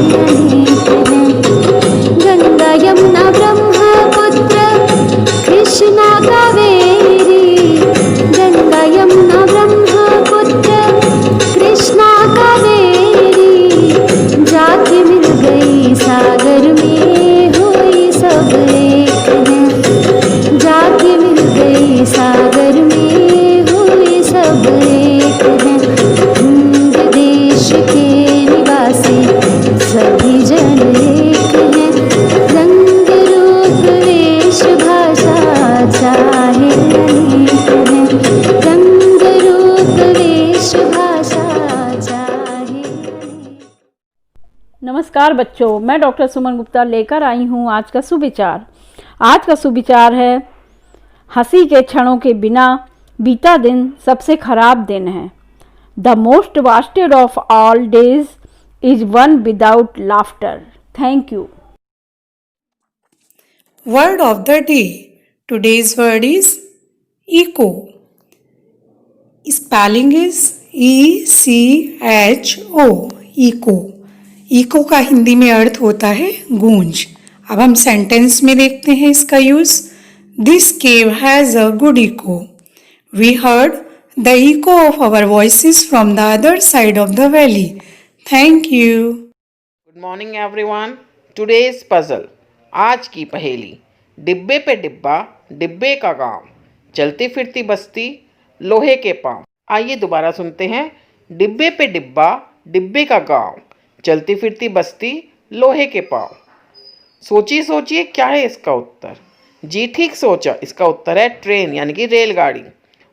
अनेक हैं। गंगा यमुना ब्रह्मपुत्र कृष्णा कावेरी, गंगा यमुना ब्रह्मपुत्र कृष्णा कावेरी, जाके मिल गई सागर में हुई सब एक हैं। जाके मिल गई सागर में हुई सब एक हैं। विदेश के निवासी सभी जन एक हैं। रंग रूप वेश भाषा चाहे अनेक हैं। रंग रूप वेश भाषा चाहे अनेक। नमस्कार बच्चों, मैं डॉक्टर सुमन गुप्ता लेकर आई हूँ आज का सुविचार। आज का सुविचार है, हंसी के क्षणों के बिना बीता दिन सबसे खराब दिन है। The most wasted of all days is one without laughter. Thank you. Word of the day. Today's word is echo. Spelling is ECHO. Echo. Echo का हिंदी में अर्थ होता है गूंज। अब हम सेंटेंस में देखते हैं इसका use. This cave has a good echo. We heard the echo of our voices from the other side of the valley. Thank you. Good morning everyone. Today's puzzle, आज की पहेली। डिब्बे पे डिब्बा, डिब्बे का गांव, चलती फिरती बस्ती, लोहे के पांव। आइए दोबारा सुनते हैं। डिब्बे पे डिब्बा, डिब्बे का गांव, चलती फिरती बस्ती, लोहे के पांव। सोचिए सोचिए, क्या है इसका उत्तर? जी ठीक सोचा, इसका उत्तर है ट्रेन यानी कि रेलगाड़ी।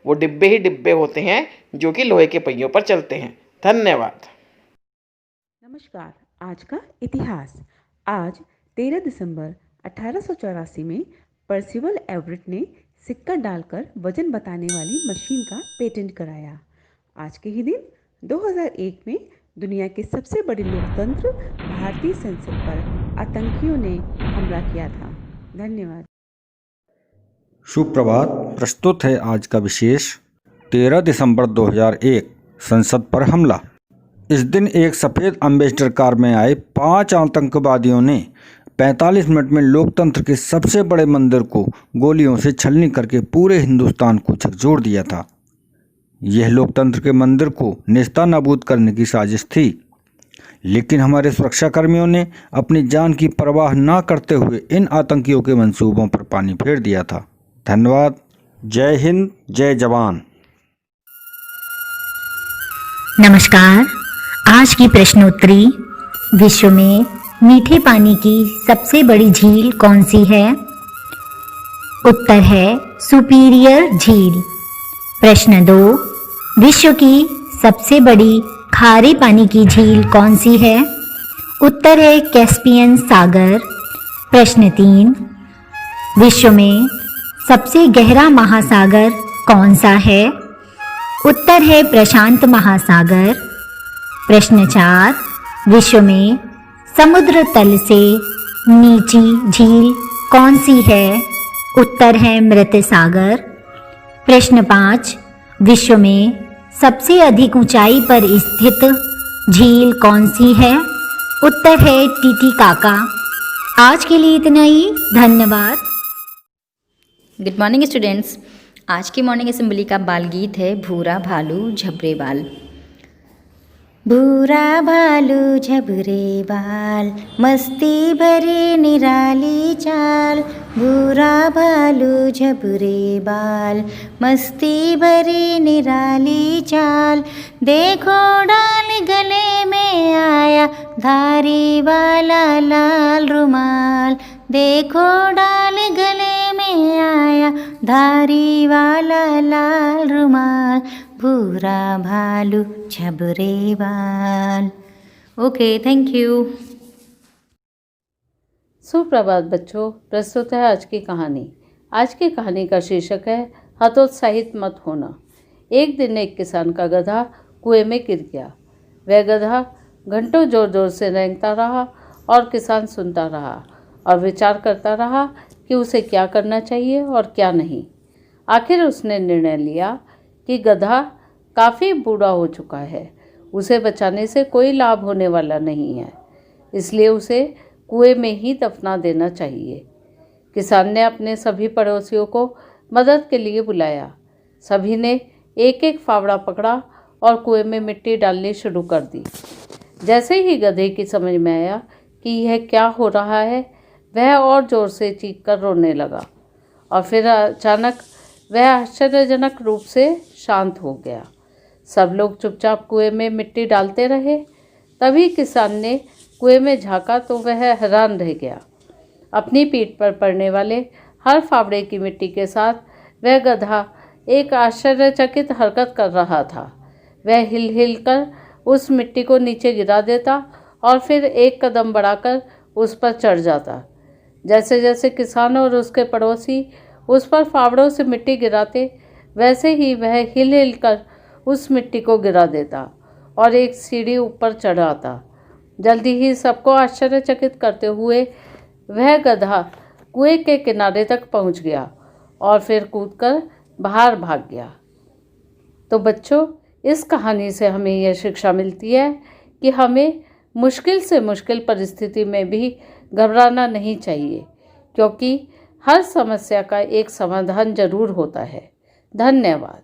वो डिब्बे ही डिब्बे होते हैं जो कि लोहे के पहियों पर चलते हैं। धन्यवाद। नमस्कार। आज का इतिहास। आज 13 दिसंबर 1884 में पर्सिवल एवरेट ने सिक्का डालकर वजन बताने वाली मशीन का पेटेंट कराया। आज के ही दिन 2001 में दुनिया के सबसे बड़े लोकतंत्र भारतीय संसद पर आतंकियों ने हमला किया था। धन्यवाद। सुप्रभात। प्रस्तुत है आज का विशेष। 13 दिसंबर 2001 संसद पर हमला। इस दिन एक सफ़ेद एम्बेसडर कार में आए 5 आतंकवादियों ने 45 मिनट में लोकतंत्र के सबसे बड़े मंदिर को गोलियों से छलनी करके पूरे हिंदुस्तान को झकझोर दिया था। यह लोकतंत्र के मंदिर को नेस्तनाबूद करने की साजिश थी, लेकिन हमारे सुरक्षाकर्मियों ने अपनी जान की परवाह न करते हुए इन आतंकियों के मंसूबों पर पानी फेर दिया था। धन्यवाद। जय हिंद, जय जवान। नमस्कार। आज की प्रश्नोत्तरी। विश्व में मीठे पानी की सबसे बड़ी झील कौन सी है? उत्तर है सुपीरियर झील। प्रश्न 2, विश्व की सबसे बड़ी खारे पानी की झील कौन सी है? उत्तर है कैस्पियन सागर। प्रश्न 3, विश्व में सबसे गहरा महासागर कौन सा है? उत्तर है प्रशांत महासागर। प्रश्न 4, विश्व में समुद्र तल से नीची झील कौन सी है? उत्तर है मृत सागर। प्रश्न 5, विश्व में सबसे अधिक ऊंचाई पर स्थित झील कौन सी है? उत्तर है टीटीकाका। आज के लिए इतना ही। धन्यवाद। Good morning students. आज की मॉर्निंग असेंबली का बाल गीत है भूरा भालू झबरे बाल। भूरा भालू झबरे बाल, मस्ती भरी निराली चाल। भूरा भालू झबरे बाल, मस्ती भरी निराली चाल। देखो डाल गले में आया धारी वाला लाल रुमाल। देखो डाल गले में आया धारी वाला लाल रुमाल। भूरा भालू झबरे बाल। Okay, thank you. सुप्रभात बच्चों। प्रस्तुत है आज की कहानी। आज की कहानी का शीर्षक है हतोत्साहित मत होना। एक दिन एक किसान का गधा कुएं में गिर गया। वह गधा घंटों जोर जोर से रेंगता रहा और किसान सुनता रहा और विचार करता रहा कि उसे क्या करना चाहिए और क्या नहीं। आखिर उसने निर्णय लिया कि गधा काफ़ी बूढ़ा हो चुका है, उसे बचाने से कोई लाभ होने वाला नहीं है। इसलिए उसे कुएं में ही दफना देना चाहिए। किसान ने अपने सभी पड़ोसियों को मदद के लिए बुलाया। सभी ने एक एक फावड़ा पकड़ा और कुएं में मिट्टी डालनी शुरू कर दी। जैसे ही गधे की समझ में आया कि यह क्या हो रहा है, वह और ज़ोर से चीख कर रोने लगा और फिर अचानक वह आश्चर्यजनक रूप से शांत हो गया। सब लोग चुपचाप कुएं में मिट्टी डालते रहे। तभी किसान ने कुएं में झांका तो वह हैरान रह गया। अपनी पीठ पर पड़ने वाले हर फावड़े की मिट्टी के साथ वह गधा एक आश्चर्यचकित हरकत कर रहा था। वह हिल हिल कर उस मिट्टी को नीचे गिरा देता और फिर एक कदम बढ़ाकर उस पर चढ़ जाता। जैसे जैसे किसान और उसके पड़ोसी उस पर फावड़ों से मिट्टी गिराते, वैसे ही वह हिल हिल कर उस मिट्टी को गिरा देता और एक सीढ़ी ऊपर चढ़ आता। जल्दी ही सबको आश्चर्यचकित करते हुए वह गधा कुएं के किनारे तक पहुंच गया और फिर कूदकर बाहर भाग गया। तो बच्चों, इस कहानी से हमें यह शिक्षा मिलती है कि हमें मुश्किल से मुश्किल परिस्थिति में भी घबराना नहीं चाहिए, क्योंकि हर समस्या का एक समाधान जरूर होता है। धन्यवाद।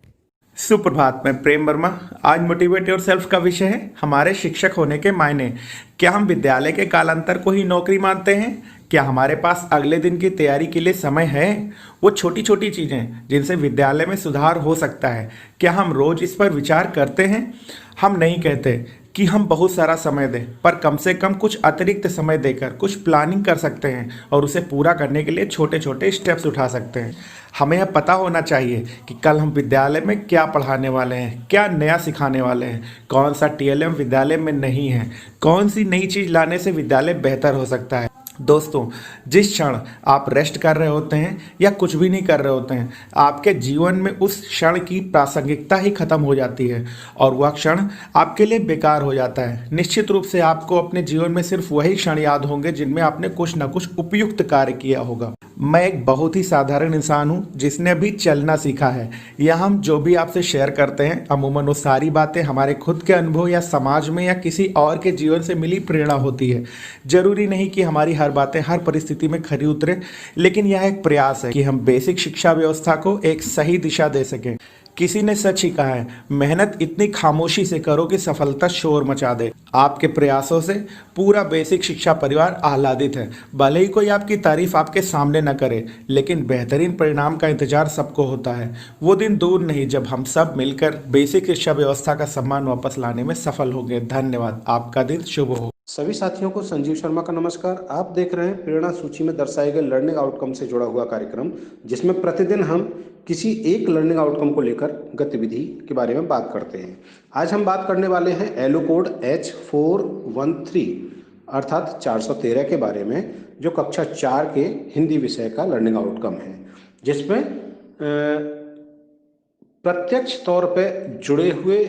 सुप्रभात, मैं प्रेम वर्मा। आज मोटिवेट योरसेल्फ का विषय है हमारे शिक्षक होने के मायने। क्या हम विद्यालय के कालांतर को ही नौकरी मानते हैं? क्या हमारे पास अगले दिन की तैयारी के लिए समय है? वो छोटी छोटी चीज़ें जिनसे विद्यालय में सुधार हो सकता है, क्या हम रोज इस पर विचार करते हैं? हम नहीं कहते कि हम बहुत सारा समय दें, पर कम से कम कुछ अतिरिक्त समय देकर कुछ प्लानिंग कर सकते हैं और उसे पूरा करने के लिए छोटे छोटे स्टेप्स उठा सकते हैं। हमें यह पता होना चाहिए कि कल हम विद्यालय में क्या पढ़ाने वाले हैं, क्या नया सिखाने वाले हैं, कौन सा टीएलएम विद्यालय में नहीं है, कौन सी नई चीज़ लाने से विद्यालय बेहतर हो सकता है। दोस्तों, जिस क्षण आप रेस्ट कर रहे होते हैं या कुछ भी नहीं कर रहे होते हैं, आपके जीवन में उस क्षण की प्रासंगिकता ही खत्म हो जाती है और वह क्षण आपके लिए बेकार हो जाता है। निश्चित रूप से आपको अपने जीवन में सिर्फ वही क्षण याद होंगे जिनमें आपने कुछ न कुछ उपयुक्त कार्य किया होगा। मैं एक बहुत ही साधारण इंसान हूँ जिसने अभी चलना सीखा है। यह हम जो भी आपसे शेयर करते हैं, अमूमन वो सारी बातें हमारे खुद के अनुभव या समाज में या किसी और के जीवन से मिली प्रेरणा होती है। जरूरी नहीं कि हमारी हर बातें हर परिस्थिति में खरी उतरे, लेकिन यह एक प्रयास है कि हम बेसिक शिक्षा व्यवस्था को एक सही दिशा दे सकें। किसी ने सच ही कहा है, मेहनत इतनी खामोशी से करो कि सफलता शोर मचा दे। आपके प्रयासों से पूरा बेसिक शिक्षा परिवार आह्लादित है। भले ही कोई आपकी तारीफ आपके सामने न करे, लेकिन बेहतरीन परिणाम का इंतजार सबको होता है। वो दिन दूर नहीं जब हम सब मिलकर बेसिक शिक्षा व्यवस्था का सम्मान वापस लाने में सफल होंगे। धन्यवाद। आपका दिन शुभ हो। सभी साथियों को संजीव शर्मा का नमस्कार। आप देख रहे हैं प्रेरणा सूची में दर्शाए गए लर्निंग आउटकम से जुड़ा हुआ कार्यक्रम, जिसमें प्रतिदिन हम किसी एक लर्निंग आउटकम को लेकर गतिविधि के बारे में बात करते हैं। आज हम बात करने वाले हैं एलो कोड H413 अर्थात 413 के बारे में, जो कक्षा 4 के हिंदी विषय का लर्निंग आउटकम है, जिसमें प्रत्यक्ष तौर पर जुड़े हुए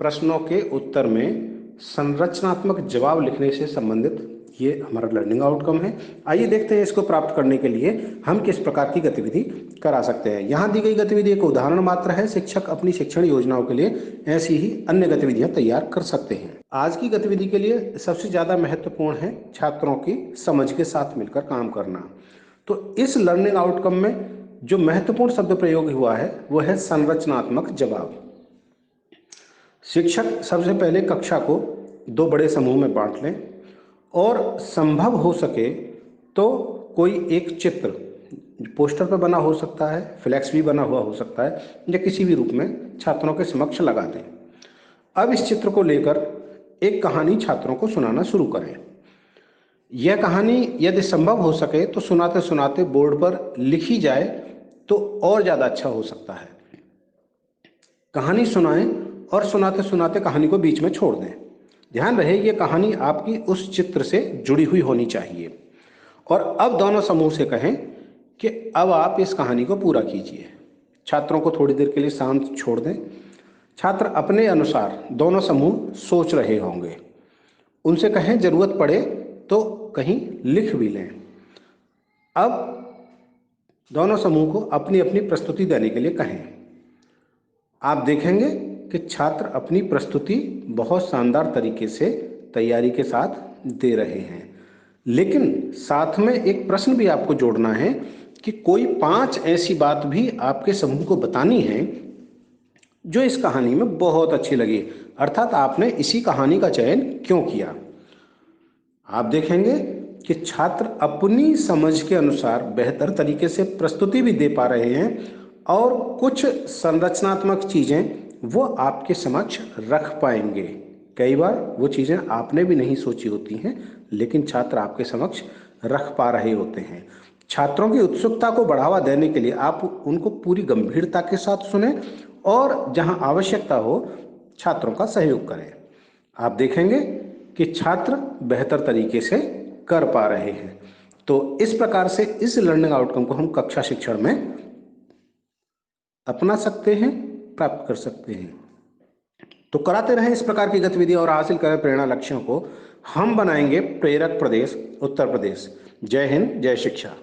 प्रश्नों के उत्तर में संरचनात्मक जवाब लिखने से संबंधित ये हमारा लर्निंग आउटकम है। आइए देखते हैं इसको प्राप्त करने के लिए हम किस प्रकार की गतिविधि करा सकते हैं। यहाँ दी गई गतिविधि एक उदाहरण मात्र है। शिक्षक अपनी शिक्षण योजनाओं के लिए ऐसी ही अन्य गतिविधियां तैयार कर सकते हैं। आज की गतिविधि के लिए सबसे ज़्यादा महत्वपूर्ण है छात्रों की समझ के साथ मिलकर काम करना। तो इस लर्निंग आउटकम में जो महत्वपूर्ण शब्द प्रयोग हुआ है वो है संरचनात्मक जवाब। शिक्षक सबसे पहले कक्षा को 2 बड़े समूह में बांट लें और संभव हो सके तो कोई एक चित्र पोस्टर पर बना हो सकता है, फ्लैक्स भी बना हुआ हो सकता है, या किसी भी रूप में छात्रों के समक्ष लगा दें। अब इस चित्र को लेकर एक कहानी छात्रों को सुनाना शुरू करें। यह कहानी यदि संभव हो सके तो सुनाते सुनाते बोर्ड पर लिखी जाए तो और ज़्यादा अच्छा हो सकता है। कहानी सुनाएं और सुनाते सुनाते कहानी को बीच में छोड़ दें। ध्यान रहे ये कहानी आपकी उस चित्र से जुड़ी हुई होनी चाहिए। और अब दोनों समूह से कहें कि अब आप इस कहानी को पूरा कीजिए। छात्रों को थोड़ी देर के लिए शांत छोड़ दें। छात्र अपने अनुसार दोनों समूह सोच रहे होंगे। उनसे कहें जरूरत पड़े तो कहीं लिख भी लें। अब दोनों समूह को अपनी अपनी प्रस्तुति देने के लिए कहें। आप देखेंगे कि छात्र अपनी प्रस्तुति बहुत शानदार तरीके से तैयारी के साथ दे रहे हैं। लेकिन साथ में एक प्रश्न भी आपको जोड़ना है कि कोई 5 ऐसी बात भी आपके समूह को बतानी है जो इस कहानी में बहुत अच्छी लगी, अर्थात आपने इसी कहानी का चयन क्यों किया। आप देखेंगे कि छात्र अपनी समझ के अनुसार बेहतर तरीके से प्रस्तुति भी दे पा रहे हैं और कुछ संरचनात्मक चीजें वो आपके समक्ष रख पाएंगे। कई बार वो चीजें आपने भी नहीं सोची होती हैं, लेकिन छात्र आपके समक्ष रख पा रहे होते हैं। छात्रों की उत्सुकता को बढ़ावा देने के लिए आप उनको पूरी गंभीरता के साथ सुने और जहां आवश्यकता हो छात्रों का सहयोग करें। आप देखेंगे कि छात्र बेहतर तरीके से कर पा रहे हैं। तो इस प्रकार से इस लर्निंग आउटकम को हम कक्षा शिक्षण में अपना सकते हैं, प्राप्त कर सकते हैं। तो कराते रहें इस प्रकार की गतिविधियां और हासिल करें प्रेरणा लक्ष्यों को। हम बनाएंगे प्रेरक प्रदेश उत्तर प्रदेश। जय हिंद, जय शिक्षा।